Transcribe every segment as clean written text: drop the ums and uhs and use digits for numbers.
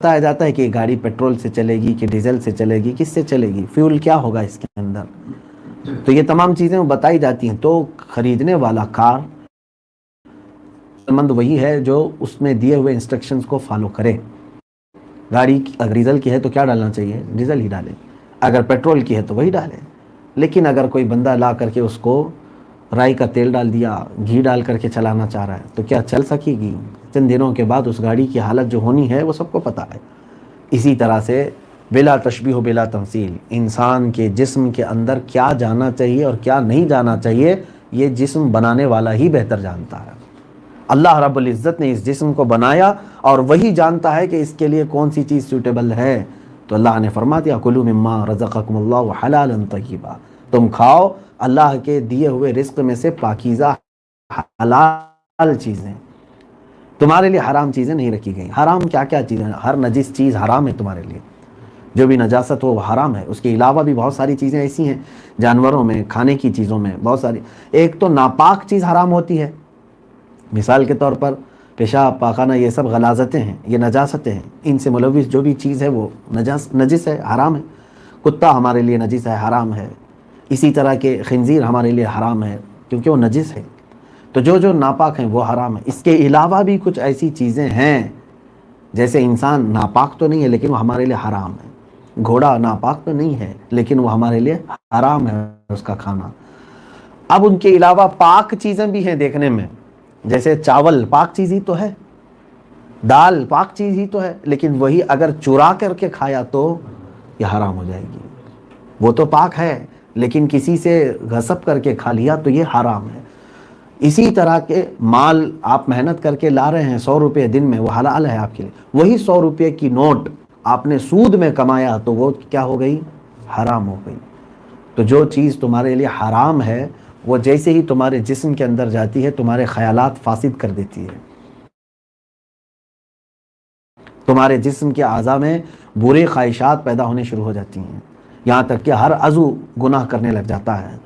بتایا جاتا ہے کہ یہ گاڑی پیٹرول سے چلے گی کہ ڈیزل سے چلے گی، کس سے چلے گی، فیول کیا ہوگا اس کے اندر، تو یہ تمام چیزیں بتائی جاتی ہیں. تو خریدنے والا کار مند وہی ہے جو اس میں دیے ہوئے انسٹرکشنز کو فالو کرے. گاڑی اگر ڈیزل کی ہے تو کیا ڈالنا چاہیے؟ ڈیزل ہی ڈالے. اگر پیٹرول کی ہے تو وہی ڈالے. لیکن اگر کوئی بندہ لا کر کے اس کو رائی کا تیل ڈال دیا، گھی ڈال کر کے چلانا چاہ رہا ہے تو کیا چل سکے گی؟ چند دنوں کے بعد اس گاڑی کی حالت جو ہونی ہے وہ سب کو پتہ ہے. اسی طرح سے بلا تشبیہ و بلا تمثیل، انسان کے جسم کے اندر کیا جانا چاہیے اور کیا نہیں جانا چاہیے یہ جسم بنانے والا ہی بہتر جانتا ہے. اللہ رب العزت نے اس جسم کو بنایا اور وہی جانتا ہے کہ اس کے لیے کون سی چیز سوٹیبل ہے. تو اللہ نے فرما دیا کلوا مما رزقکم اللہ حلالا طیبا، تم کھاؤ اللہ کے دیے ہوئے رزق میں سے پاکیزہ حلال چیزیں. تمہارے لیے حرام چیزیں نہیں رکھی گئیں. حرام کیا کیا چیزیں؟ ہر نجس چیز حرام ہے تمہارے لیے، جو بھی نجاست ہو وہ حرام ہے. اس کے علاوہ بھی بہت ساری چیزیں ایسی ہیں جانوروں میں، کھانے کی چیزوں میں بہت ساری. ایک تو ناپاک چیز حرام ہوتی ہے، مثال کے طور پر پیشاب پاخانہ، یہ سب غلاظتیں ہیں، یہ نجاستیں ہیں. ان سے ملوث جو بھی چیز ہے وہ نجس ہے، حرام ہے. کتا ہمارے لیے نجس ہے، حرام ہے. اسی طرح کے خنزیر ہمارے لیے حرام ہے کیونکہ وہ نجس ہے. تو جو ناپاک ہیں وہ حرام ہے. اس کے علاوہ بھی کچھ ایسی چیزیں ہیں جیسے انسان ناپاک تو نہیں ہے لیکن وہ ہمارے لیے حرام ہے. گھوڑا ناپاک تو نہیں ہے لیکن وہ ہمارے لیے حرام ہے اس کا کھانا. اب ان کے علاوہ پاک چیزیں بھی ہیں دیکھنے میں، جیسے چاول پاک چیز ہی تو ہے، دال پاک چیز ہی تو ہے، لیکن وہی اگر چرا کر کے کھایا تو یہ حرام ہو جائے گی. وہ تو پاک ہے لیکن کسی سے غصب کر کے کھا لیا تو یہ حرام ہے. اسی طرح کے مال آپ محنت کر کے لا رہے ہیں 100 روپے دن میں، وہ حلال ہے آپ کے لیے. وہی 100 روپے کی نوٹ آپ نے سود میں کمایا تو وہ کیا ہو گئی؟ حرام ہو گئی. تو جو چیز تمہارے لیے حرام ہے وہ جیسے ہی تمہارے جسم کے اندر جاتی ہے تمہارے خیالات فاسد کر دیتی ہے. تمہارے جسم کے اعضاء میں برے خواہشات پیدا ہونے شروع ہو جاتی ہیں، یہاں تک کہ ہر عضو گناہ کرنے لگ جاتا ہے.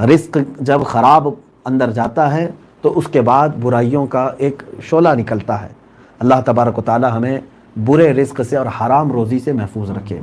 رزق جب خراب اندر جاتا ہے تو اس کے بعد برائیوں کا ایک شعلہ نکلتا ہے. اللہ تبارک و تعالی ہمیں برے رزق سے اور حرام روزی سے محفوظ رکھے.